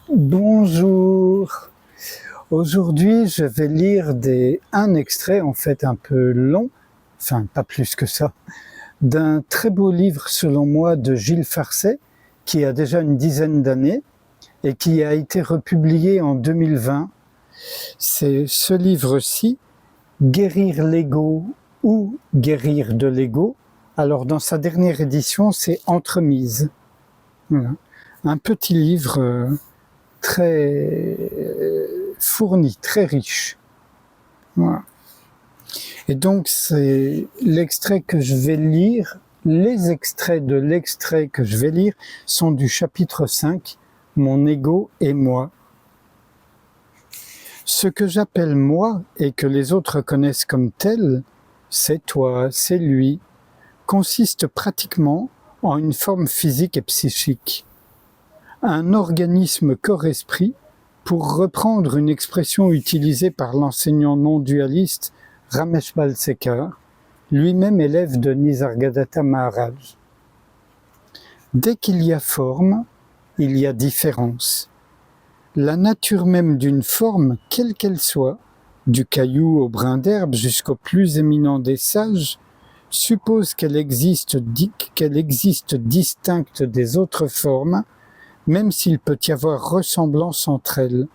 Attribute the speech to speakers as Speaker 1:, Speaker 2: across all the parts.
Speaker 1: Bonjour. Aujourd'hui, je vais lire un extrait, en fait un peu long, enfin pas plus que ça, d'un très beau livre selon moi de Gilles Farcet, qui a déjà une dizaine d'années et qui a été republié en 2020. C'est ce livre-ci, Guérir l'ego ou Guérir de l'ego. Alors dans sa dernière édition, c'est Entremise. Voilà. Un petit livre très fourni, très riche. Voilà. Et donc c'est l'extrait que je vais lire, les extraits de l'extrait que je vais lire sont du chapitre 5, Mon ego et moi. Ce que j'appelle moi et que les autres connaissent comme tel, c'est toi, c'est lui, consiste pratiquement en une forme physique et psychique. Un organisme corps-esprit, pour reprendre une expression utilisée par l'enseignant non-dualiste Ramesh Balsekar, lui-même élève de Nisargadatta Maharaj. Dès qu'il y a forme, il y a différence. La nature même d'une forme, quelle qu'elle soit, du caillou au brin d'herbe jusqu'au plus éminent des sages, suppose qu'elle existe distincte des autres formes, même s'il peut y avoir ressemblance entre elles.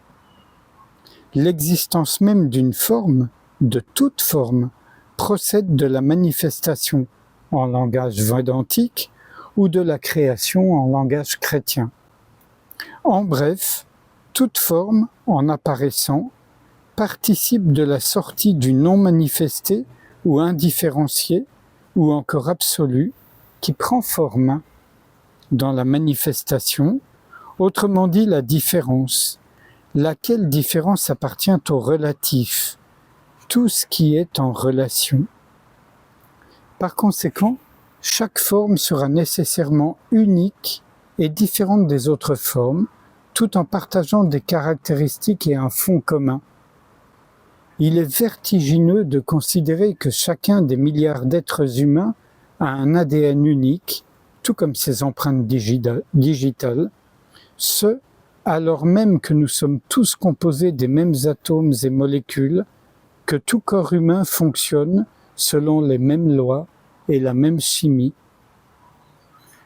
Speaker 1: L'existence même d'une forme, de toute forme, procède de la manifestation, en langage védantique, ou de la création en langage chrétien. En bref, toute forme, en apparaissant, participe de la sortie du non manifesté ou indifférencié, ou encore absolu, qui prend forme dans la manifestation, autrement dit la différence. Laquelle différence appartient au relatif, tout ce qui est en relation. Par conséquent, chaque forme sera nécessairement unique et différente des autres formes, tout en partageant des caractéristiques et un fond commun. Il est vertigineux de considérer que chacun des milliards d'êtres humains a un ADN unique, tout comme ses empreintes digitales, ce, alors même que nous sommes tous composés des mêmes atomes et molécules, que tout corps humain fonctionne selon les mêmes lois et la même chimie.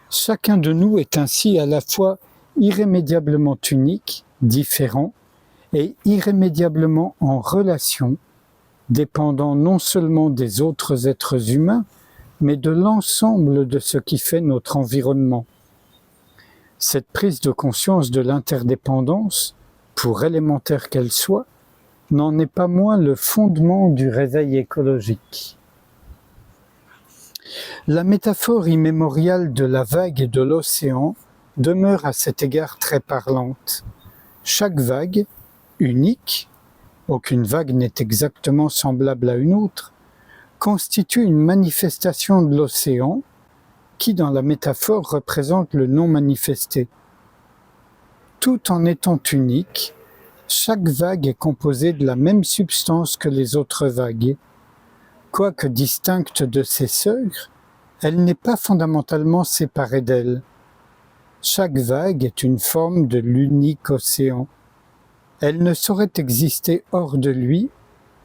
Speaker 1: Chacun de nous est ainsi à la fois irrémédiablement unique, différent, et irrémédiablement en relation, dépendant non seulement des autres êtres humains, mais de l'ensemble de ce qui fait notre environnement. Cette prise de conscience de l'interdépendance, pour élémentaire qu'elle soit, n'en est pas moins le fondement du réveil écologique. La métaphore immémoriale de la vague et de l'océan demeure à cet égard très parlante. Chaque vague, unique, aucune vague n'est exactement semblable à une autre, constitue une manifestation de l'océan qui, dans la métaphore, représente le non manifesté. Tout en étant unique, chaque vague est composée de la même substance que les autres vagues. Quoique distincte de ses sœurs, elle n'est pas fondamentalement séparée d'elles. Chaque vague est une forme de l'unique océan. Elle ne saurait exister hors de lui,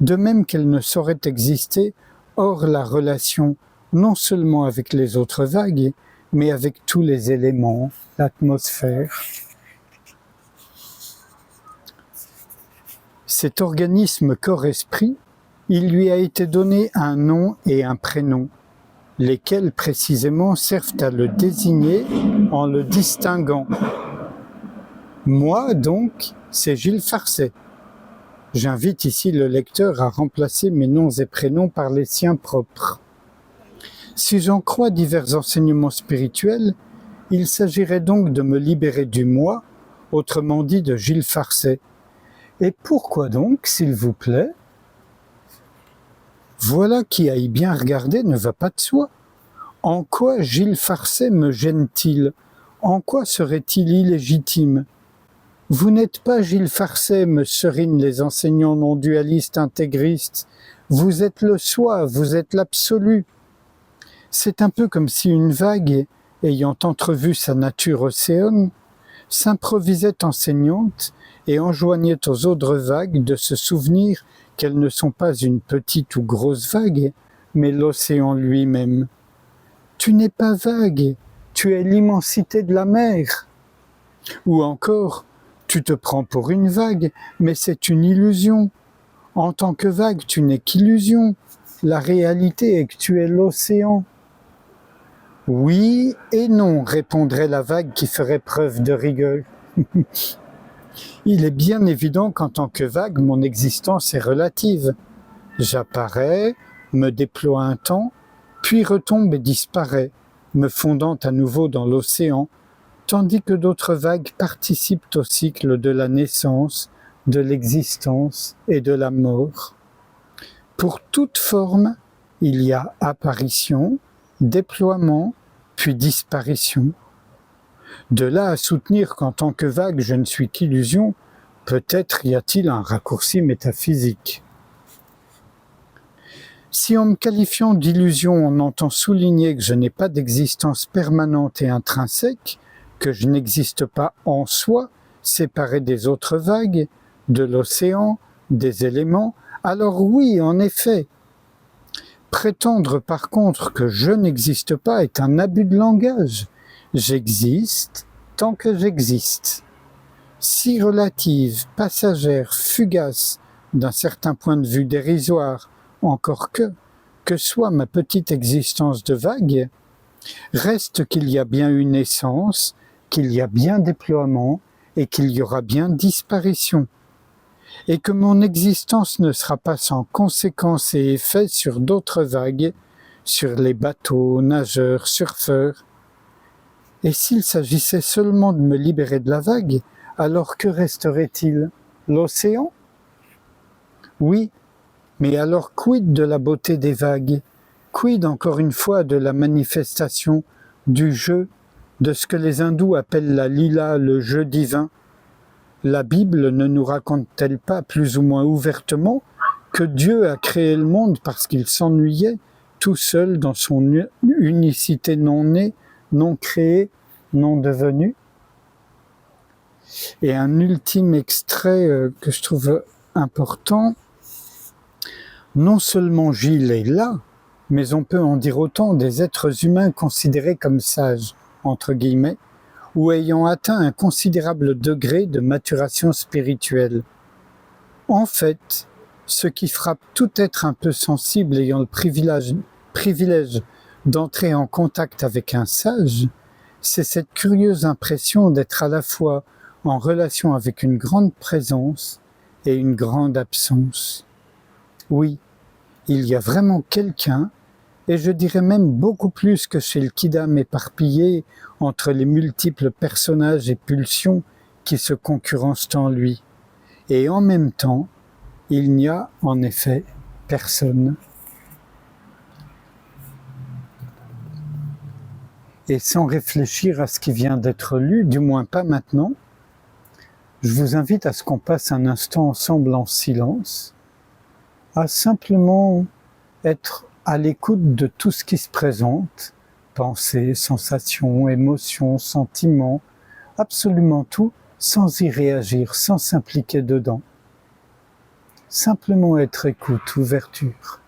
Speaker 1: de même qu'elle ne saurait exister hors la relation non seulement avec les autres vagues, mais avec tous les éléments, l'atmosphère. Cet organisme corps-esprit, il lui a été donné un nom et un prénom, lesquels précisément servent à le désigner en le distinguant. Moi, donc, c'est Gilles Farcet. J'invite ici le lecteur à remplacer mes noms et prénoms par les siens propres. Si j'en crois divers enseignements spirituels, il s'agirait donc de me libérer du moi, autrement dit de Gilles Farcet. Et pourquoi donc, s'il vous plaît? Voilà qui à y bien regarder ne va pas de soi. En quoi Gilles Farcet me gêne-t-il? En quoi serait-il illégitime? Vous n'êtes pas Gilles Farcet, me serinent les enseignants non-dualistes intégristes. Vous êtes le soi, vous êtes l'absolu. C'est un peu comme si une vague, ayant entrevu sa nature océane, s'improvisait enseignante et enjoignait aux autres vagues de se souvenir qu'elles ne sont pas une petite ou grosse vague, mais l'océan lui-même. Tu n'es pas vague, tu es l'immensité de la mer. Ou encore, tu te prends pour une vague, mais c'est une illusion. En tant que vague, tu n'es qu'illusion. La réalité est que tu es l'océan. Oui et non, répondrait la vague qui ferait preuve de rigueur. Il est bien évident qu'en tant que vague, mon existence est relative. J'apparais, me déploie un temps, puis retombe et disparaît, me fondant à nouveau dans l'océan, tandis que d'autres vagues participent au cycle de la naissance, de l'existence et de la mort. Pour toute forme, il y a apparition, déploiement, puis disparition. De là à soutenir qu'en tant que vague, je ne suis qu'illusion, peut-être y a-t-il un raccourci métaphysique. Si en me qualifiant d'illusion, on entend souligner que je n'ai pas d'existence permanente et intrinsèque, que je n'existe pas en soi, séparé des autres vagues, de l'océan, des éléments, alors oui, en effet. Prétendre par contre que je n'existe pas est un abus de langage. J'existe tant que j'existe. Si relative, passagère, fugace, d'un certain point de vue dérisoire, encore que soit ma petite existence de vague, reste qu'il y a bien une essence, qu'il y a bien déploiement et qu'il y aura bien disparition, et que mon existence ne sera pas sans conséquences et effets sur d'autres vagues, sur les bateaux, nageurs, surfeurs. Et s'il s'agissait seulement de me libérer de la vague, alors que resterait-il? L'océan? Oui, mais alors quid de la beauté des vagues? Quid encore une fois de la manifestation, du jeu, de ce que les hindous appellent la lila, le jeu divin? La Bible ne nous raconte-t-elle pas plus ou moins ouvertement que Dieu a créé le monde parce qu'il s'ennuyait tout seul dans son unicité non née, non créée, non devenue? Et un ultime extrait que je trouve important, non seulement Gilles est là, mais on peut en dire autant des êtres humains considérés comme sages, entre guillemets, ou ayant atteint un considérable degré de maturation spirituelle. En fait, ce qui frappe tout être un peu sensible ayant le privilège d'entrer en contact avec un sage, c'est cette curieuse impression d'être à la fois en relation avec une grande présence et une grande absence. Oui, il y a vraiment quelqu'un, et je dirais même beaucoup plus que chez le kidam éparpillé entre les multiples personnages et pulsions qui se concurrencent en lui. Et en même temps, il n'y a en effet personne. Et sans réfléchir à ce qui vient d'être lu, du moins pas maintenant, je vous invite à ce qu'on passe un instant ensemble en silence, à simplement être à l'écoute de tout ce qui se présente, pensées, sensations, émotions, sentiments, absolument tout, sans y réagir, sans s'impliquer dedans. Simplement être écoute, ouverture.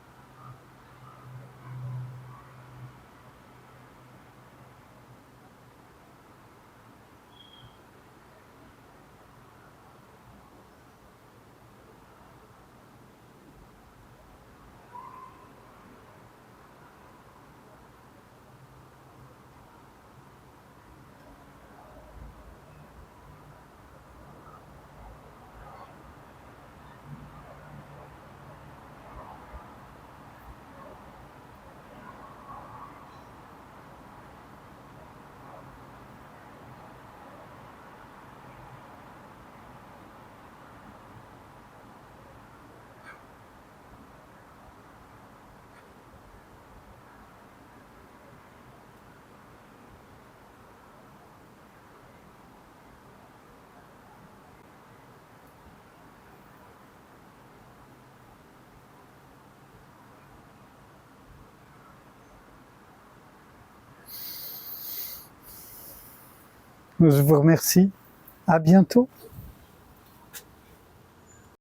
Speaker 1: Je vous remercie. À bientôt.